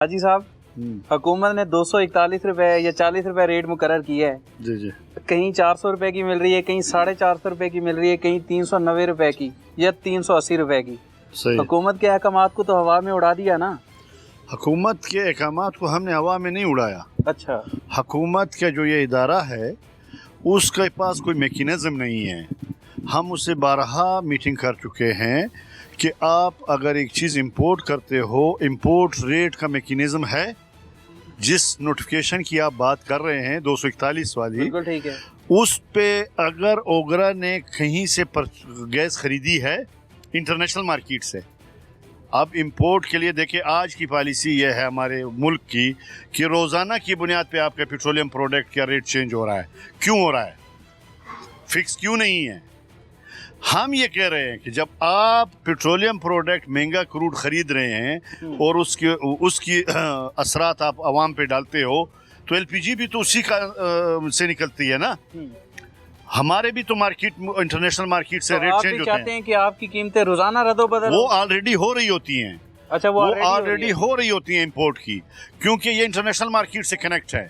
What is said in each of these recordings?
हाजी साहब, हुकूमत ने 241 रुपए या 40 रुपए रेट मुकर्रर किया है। जी जी। कहीं 400 रुपए की मिल रही है, कहीं 450 रुपए की मिल रही है, कहीं 390 रुपए की या 380 रुपए की। सही। हुकूमत के अहकामात को तो हवा में उड़ा दिया ना। हुकूमत के अहकामात को हमने हवा में नहीं उड़ाया। अच्छा। हुकूमत का जो ये इदारा है उसके पास कोई मैकेनिज़्म नहीं है। हम उससे बारहा मीटिंग कर चुके हैं कि आप अगर एक चीज़ इंपोर्ट करते हो, इंपोर्ट रेट का मैकेनिज़्म है। जिस नोटिफिकेशन की आप बात कर रहे हैं 241 वाली, बिल्कुल ठीक है। उस पे अगर ओगरा ने कहीं से गैस खरीदी है इंटरनेशनल मार्केट से, अब इंपोर्ट के लिए देखिए आज की पॉलिसी ये है हमारे मुल्क की कि रोज़ाना की बुनियाद पे आपके पेट्रोलियम प्रोडक्ट का रेट चेंज हो रहा है। क्यों हो रहा है? फिक्स क्यों नहीं है? हम ये कह रहे हैं कि जब आप पेट्रोलियम प्रोडक्ट महंगा क्रूड खरीद रहे हैं और उसकी असरात आप आवाम पे डालते हो, तो एलपीजी भी तो उसी का से निकलती है ना। हमारे भी तो मार्केट, इंटरनेशनल मार्केट से रेट चेंज होते चाहते हैं कि आपकी कीमतें रोजाना रद्दोबदल वो ऑलरेडी हो रही होती हैं। अच्छा, वो ऑलरेडी हो रही होती हैं इंपोर्ट की, क्योंकि ये इंटरनेशनल मार्केट से कनेक्ट है।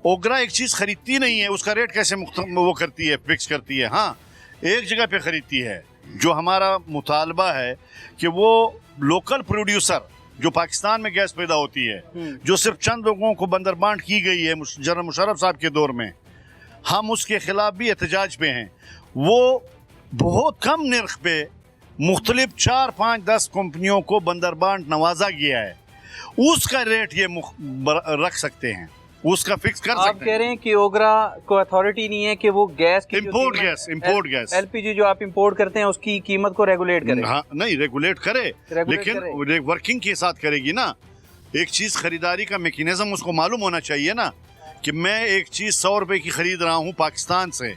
ओगरा एक चीज़ खरीदती नहीं है, उसका रेट कैसे वो करती है, फिक्स करती है। हाँ, एक जगह पे खरीदती है। जो हमारा मुतालबा है कि वो लोकल प्रोड्यूसर जो पाकिस्तान में गैस पैदा होती है, जो सिर्फ चंद लोगों को बंदरबांट की गई है जनरल मुशर्रफ साहब के दौर में, हम उसके खिलाफ भी एहतजाज पे हैं। वो बहुत कम नर्ख पे मुख्तलिफ 4, 5, 10 कंपनियों को बंदरबांट नवाजा गया है। उसका रेट ये रख सकते हैं, उसका फिक्स कर सकते हैं। आप कह रहे हैं कि ओगरा को अथॉरिटी नहीं है कि वो गैस की इंपोर्ट गैस एलपीजी जो आप इंपोर्ट करते हैं उसकी कीमत को रेगुलेट करे। हाँ, नहीं रेगुलेट करे, लेकिन वर्किंग के साथ करेगी ना। एक चीज खरीदारी का मैकेनिज्म उसको मालूम होना चाहिए ना कि मैं एक चीज 100 रुपए की खरीद रहा हूँ पाकिस्तान से,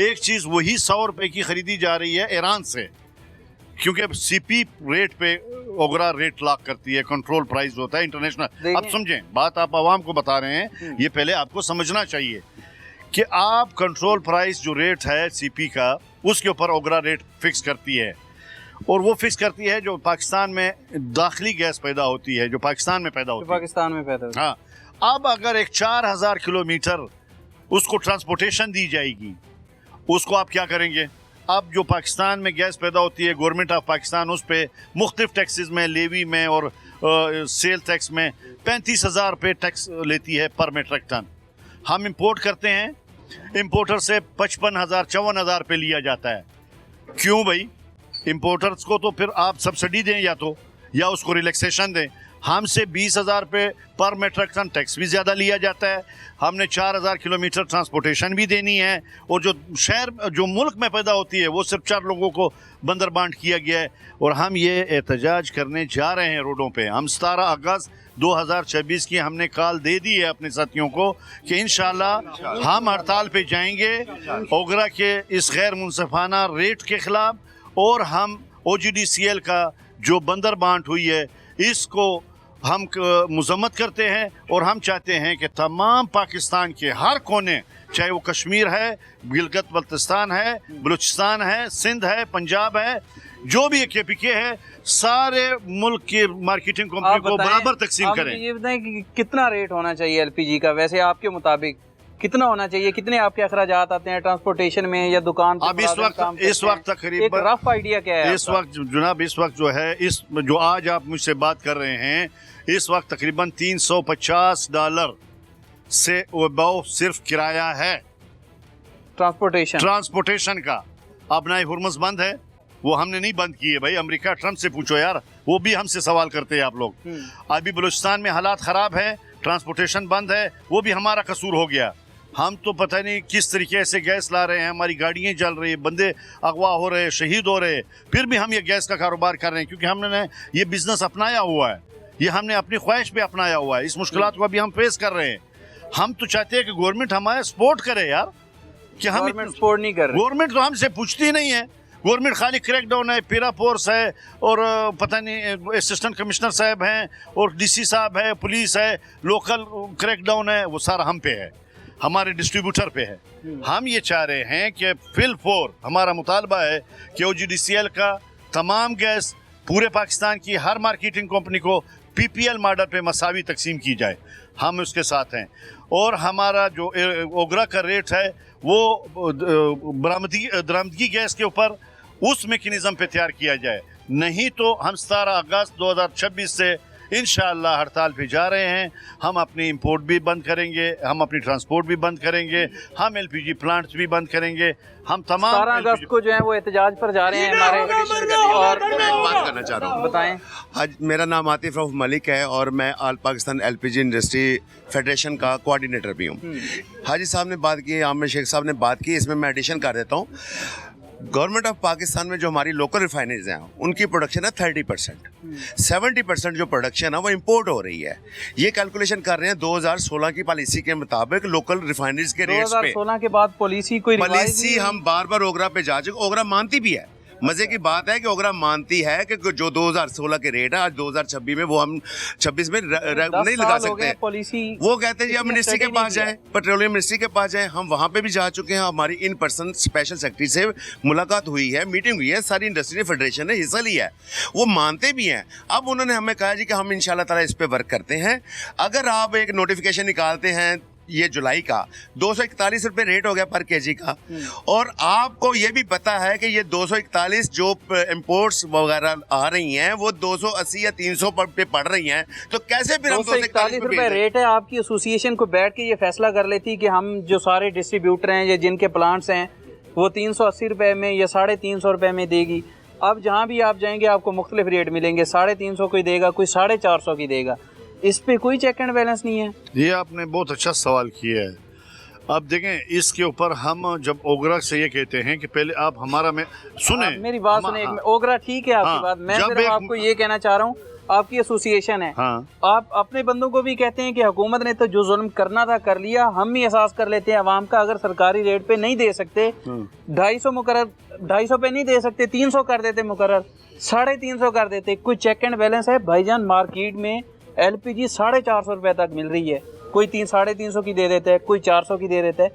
एक चीज वही 100 रुपए की खरीदी जा रही है ईरान से, क्योंकि अब सीपी रेट पे ओगरा रेट लॉक करती है, कंट्रोल प्राइस होता है इंटरनेशनल। अब समझें बात, आप आवाम को बता रहे हैं, ये पहले आपको समझना चाहिए कि आप कंट्रोल प्राइस जो रेट है सीपी का, उसके ऊपर ओगरा रेट फिक्स करती है। और वो फिक्स करती है जो पाकिस्तान में दाखिली गैस पैदा होती है, जो पाकिस्तान में पैदा होती है। पाकिस्तान में पैदा होती है। हाँ, अब अगर एक 4000 किलोमीटर उसको ट्रांसपोर्टेशन दी जाएगी, उसको आप क्या करेंगे? अब जो पाकिस्तान में गैस पैदा होती है, गवर्नमेंट ऑफ पाकिस्तान उस पर मुख्तलिफ टैक्सेस में, लेवी में और सेल टैक्स में 35,000 रुपये टैक्स लेती है पर मेट्रिक टन। हम इंपोर्ट करते हैं, इंपोर्टर से 55,000, 54,000 रुपये लिया जाता है। क्यों भाई? इंपोर्टर्स को तो फिर आप सब्सिडी दें या उसको रिलैक्सेशन दें। हमसे 20,000 रुपये पर मेट्रिक टन टैक्स भी ज़्यादा लिया जाता है। हमने 4,000 किलोमीटर ट्रांसपोर्टेशन भी देनी है, और जो मुल्क में पैदा होती है वो सिर्फ 4 लोगों को बंदरबांट किया गया है। और हम ये एहतजाज करने जा रहे हैं रोडों पे। हम 17 अगस्त 2026 की हमने कॉल दे दी है अपने साथियों को कि इंशाल्लाह हम हड़ताल पे जाएंगे ओगरा के इस गैर मुनसिफाना रेट के खिलाफ, और हम OGDCL का जो बंदरबांट हुई है इसको हम मजम्मत करते हैं। और हम चाहते हैं कि तमाम पाकिस्तान के हर कोने, चाहे वो कश्मीर है, गिलगित बल्तिस्तान है, बलूचिस्तान है, सिंध है, पंजाब है, जो भी KPK है, सारे मुल्क की मार्केटिंग कंपनी को बराबर तकसीम करें। ये बताएं कि कितना रेट होना चाहिए एलपीजी का? वैसे आपके मुताबिक कितना होना चाहिए? कितने आपके अखराजात आते हैं ट्रांसपोर्टेशन में या दुकान पे? अब इस वक्त तकरीबन एक रफ आइडिया क्या है इस वक्त जनाब? इस वक्त जो है, जो आज आप मुझसे बात कर रहे हैं, इस वक्त तकरीबन $350 से अबव सिर्फ किराया है ट्रांसपोर्टेशन का। अब नए हुर्मुज़ बंद है, वो हमने नहीं बंद किए भाई। अमेरिका ट्रंप से पूछो यार, वो भी हमसे सवाल करते हैं आप लोग। अभी बलूचिस्तान में हालात ख़राब है, ट्रांसपोर्टेशन बंद है, वो भी हमारा कसूर हो गया। हम तो पता नहीं किस तरीके से गैस ला रहे हैं, हमारी गाड़ियाँ जल रही है, बंदे अगवा हो रहे हैं, शहीद हो रहे हैं, फिर भी हम ये गैस का कारोबार कर रहे हैं, क्योंकि हमने ये बिजनेस अपनाया हुआ है, ये हमने अपनी ख्वाहिश पे अपनाया हुआ है। इस मुश्किलात को अभी हम फेस कर रहे हैं। हम तो चाहते हैं कि गवर्नमेंट हमारा सपोर्ट करे यार, कि हम सपोर्ट नहीं कर रहे। गवर्नमेंट तो हमसे पूछती नहीं है। गवर्नमेंट खाली क्रैकडाउन है, पीरा फोर्स है, और पता नहीं असिस्टेंट कमिश्नर साहब हैं, और DC साहब है, पुलिस है, लोकल क्रैकडाउन है, वो सारा हम पे है, हमारे डिस्ट्रीब्यूटर पे है। हम ये चाह रहे हैं कि फिल फोर हमारा मुतालबा है कि OGDCL का तमाम गैस पूरे पाकिस्तान की हर मार्केटिंग कंपनी को PPL मॉडल पे मसावी तकसीम की जाए, हम उसके साथ हैं। और हमारा जो ओगरा का रेट है वो बरामदगी गैस के ऊपर उस मैकेनिज्म पे तैयार किया जाए, नहीं तो हम 17 अगस्त 2026 से इंशाअल्लाह हड़ताल पे जा रहे हैं। हम अपनी इंपोर्ट भी बंद करेंगे, हम अपनी ट्रांसपोर्ट भी बंद करेंगे, हम LPG प्लांट्स भी बंद करेंगे। हम तमाम 17 अगस्त को जो है वो एहतजाज पर जा रहे हैं हमारे। और मैं एक बात करना चाह रहा हूँ। बताएं। आज मेरा नाम आतिफ रऊफ मलिक है और मैं all Pakistan LPG industry federation का कोऑर्डिनेटर भी हूँ। हाजी साहब ने बात की, आमिर शेख साहब ने बात की, इसमें मैं एडिशन कर देता हूँ। गवर्नमेंट ऑफ पाकिस्तान में जो हमारी लोकल रिफाइनरीज हैं उनकी प्रोडक्शन है 30%, 70% जो प्रोडक्शन है वो इंपोर्ट हो रही है। ये कैलकुलेशन कर रहे हैं 2016 की पॉलिसी के मुताबिक लोकल रिफाइनरीज के रेट्स पे। 2016 के बाद पॉलिसी कोई पॉलिसी हम बार बार ओगरा पे जा चुके, ओगरा मानती भी है। मजे की बात है कि ओगरा मानती है कि जो 2016 के रेट है आज 2026 में वो हम 26 में नहीं लगा सकते। पॉलिसी वो कहते हैं जी आप मिनिस्ट्री के पास जाएं, पेट्रोलियम मिनिस्ट्री के पास जाएं। हम वहां पे भी जा चुके हैं, हमारी इन पर्सन स्पेशल सेक्रेटरी से मुलाकात हुई है, मीटिंग हुई है, सारी इंडस्ट्री फेडरेशन ने हिस्सा लिया है, वो मानते भी हैं। अब उन्होंने हमें कहा जी कि हम इंशाल्लाह ताला इस पे वर्क करते हैं। अगर आप एक नोटिफिकेशन निकालते हैं ये जुलाई का 241 रुपये रेट हो गया पर केजी का, और आपको ये भी पता है कि ये 241 जो इंपोर्ट्स वगैरह आ रही हैं वो 280 या 300 पे पड़ रही हैं, तो कैसे फिर हम 241 रुपये रेट है? आपकी एसोसिएशन को बैठ के ये फैसला कर लेती कि हम जो सारे डिस्ट्रीब्यूटर हैं या जिनके प्लांट्स हैं वो 380 रुपये में या 350 रुपये में देगी। अब जहाँ भी आप जाएंगे आपको मुख्तलिफ रेट मिलेंगे, 350 कोई देगा, कोई 450 की देगा। इस पे कोई चेक एंड बैलेंस नहीं है। ये आपने बहुत अच्छा सवाल किया है। अब देखें इसके ऊपर हम जब ओगरा से ये कहते हैं कि पहले आप हमारा में सुने, मेरी बात सुने। ओगरा ठीक है आपकी बात, मैं सिर्फ आपको ये कहना चाह रहा हूँ आपकी एसोसिएशन है, आप अपने बंदों को भी कहते हैं कि हुकूमत ने तो जो जुल्म करना था कर लिया, हम भी एहसास कर लेते हैं अवाम का। अगर सरकारी रेट पे नहीं दे सकते 250 मुकर्रर, 250 पे नहीं दे सकते 300 कर देते मुकर्रर, 350 कर देते। कोई चेक एंड बैलेंस है भाईजान? मार्केट में LPG 450 रुपये तक मिल रही है, कोई 350 की दे देता है, कोई 400 की दे देता है।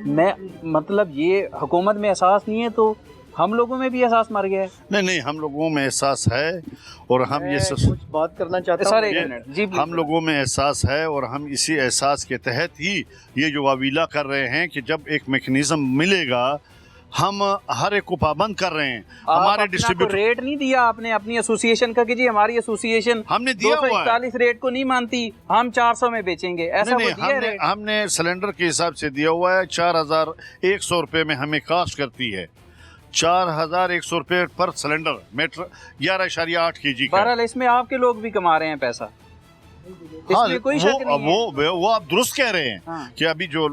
मैं मतलब ये हुकूमत में एहसास नहीं है तो हम लोगों में भी एहसास मर गया है। नहीं, हम लोगों में एहसास है और हम ये कुछ बात करना चाहता हूँ जी। हम लोगों में एहसास है और हम इसी एहसास के तहत ही ये जो वावीला कर रहे हैं कि जब एक मैकेनिज्म मिलेगा हम हर एक को पाबंद कर रहे हैं। हमारे डिस्ट्रीब्यूटर रेट नहीं दिया आपने अपनी एसोसिएशन का कि जी हमारी एसोसिएशन हमने दिया 241 रेट को नहीं मानती, हम 400 में बेचेंगे, ऐसा नहीं, हमने सिलेंडर के हिसाब से दिया हुआ है। 4100 रुपये में हमें कास्ट करती है, 4100 रुपये पर सिलेंडर मीटर, 11.8 kg का। बहरहाल इसमें आपके लोग भी कमा रहे हैं पैसा, इसमें कोई शक नहीं है। वो आप दुरुस्त कह रहे हैं कि अभी जो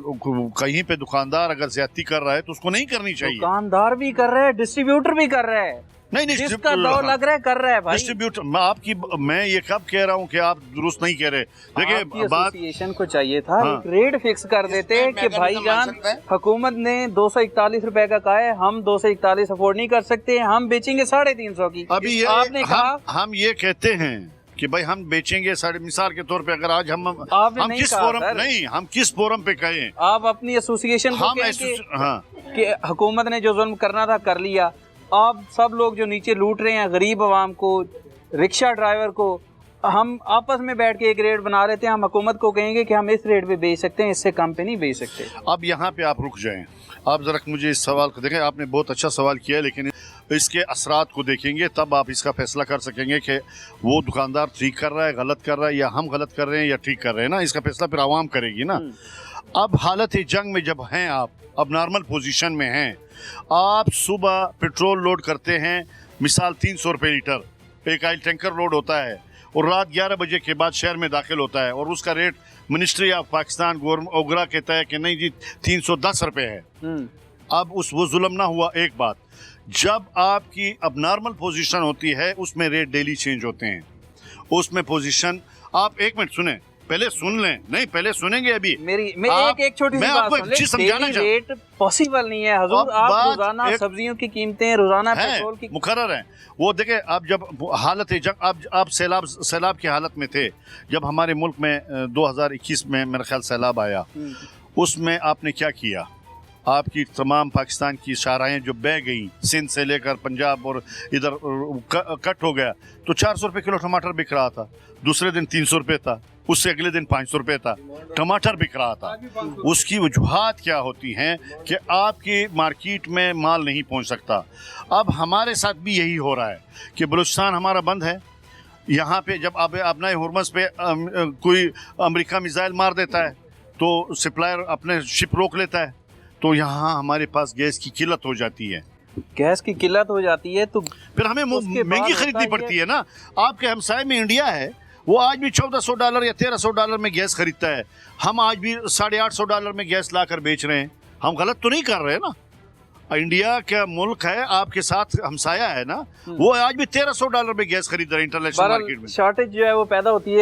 कहीं पे दुकानदार अगर ज्यादती कर रहा है तो उसको नहीं करनी चाहिए। दुकानदार भी कर रहे हैं, डिस्ट्रीब्यूटर भी कर रहे हैं, नहीं जिसका दाव लग रहा है कर रहा है भाई। डिस्ट्रीब्यूटर मैं ये कब कह रहा हूँ कि आप दुरुस्त नहीं कह रहे। देखिए एसोसिएशन को चाहिए था एक रेट फिक्स कर देते कि भाईजान हुकूमत ने 241 रुपए का कहा है, हम 241 अफोर्ड नहीं कर सकते, हम बेचेंगे 350 की। अभी आपने कहा हम ये कहते हैं कि भाई हम बेचेंगे मिसाल के तौर पे अगर आज हम किस फोरम नहीं हम किस फोरम पे कहें, आप अपनी एसोसिएशन को कि हुकूमत ने जो जुल्म करना था कर लिया। आप सब लोग जो नीचे लूट रहे हैं गरीब आवाम को, रिक्शा ड्राइवर को, हम आपस में बैठ के एक रेट बना लेते हैं, हम हुकूमत को कहेंगे कि हम इस रेट पे बेच सकते हैं, इससे कम पे नहीं बेच सकते। अब यहाँ पे आप रुक जाएं, आप जरा मुझे इस सवाल को देखें। आपने बहुत अच्छा सवाल किया, लेकिन इसके असरात को देखेंगे तब आप इसका फैसला कर सकेंगे कि वो दुकानदार ठीक कर रहा है, गलत कर रहा है, या हम गलत कर रहे हैं या ठीक कर रहे हैं ना। इसका फैसला फिर आवाम करेगी ना। अब हालत जंग में जब हैं आप, अब नॉर्मल पोजीशन में हैं, आप सुबह पेट्रोल लोड करते हैं मिसाल 300 रुपये लीटर, एक ऑयल टैंकर लोड होता है और रात 11 बजे के बाद शहर में दाखिल होता है और उसका रेट मिनिस्ट्री ऑफ पाकिस्तान ओगरा कहता है कि नहीं जी 310 रुपये है। अब वो जुल्म ना हुआ। एक बात, जब आपकी अब नॉर्मल पोजीशन होती है उसमें रेट डेली चेंज होते हैं, उसमें पोजीशन आप एक मिनट सुने, पहले सुन लें। नहीं पहले सुनेंगे अभी एक छोटी सी बात सुन लें। समझाना रेट पॉसिबल नहीं है हुजूर, आप रोजाना सब्जियों की कीमतें, रोजाना पेट्रोल की मुकर्रर हैं। वो देखे अब जब हालत जब आप सैलाब की हालत में थे, जब हमारे मुल्क में 2021 में मेरा ख्याल सैलाब आया, उसमें आपने क्या किया? آپ کی تمام پاکستان کی شاہراہیں جو بہ گئیں سندھ سے لے کر پنجاب اور ادھر کٹ ہو گیا تو 400 روپے کلو ٹماٹر بک رہا تھا, دوسرے دن 300 روپے تھا, اس سے اگلے دن 500 روپے تھا, ٹماٹر بک رہا تھا. اس کی وجوہات کیا ہوتی ہیں کہ آپ کی مارکیٹ میں مال نہیں پہنچ سکتا. اب ہمارے ساتھ بھی یہی ہو رہا ہے کہ بلوچستان ہمارا بند ہے. یہاں پہ جب ابنائے ہرمز پہ کوئی امریکہ میزائل مار دیتا ہے تو سپلائر اپنے شپ روک لیتا ہے, تو یہاں ہمارے پاس گیس کی قلت ہو جاتی ہے. گیس کی قلت ہو جاتی ہے تو پھر ہمیں مہنگی خریدنی پڑتی ہے نا. آپ کے ہمسائے میں انڈیا ہے, وہ آج بھی $1400 یا $1300 میں گیس خریدتا ہے. ہم آج بھی $850 میں گیس لا کر بیچ رہے ہیں. ہم غلط تو نہیں کر رہے نا. انڈیا کا ملک ہے, آپ کے ساتھ ہمسایہ ہے نا, وہ آج بھی $1300 میں گیس خرید رہے ہیں انٹرنیشنل مارکیٹ میں. شارٹیج جو ہے وہ پیدا ہوتی ہے.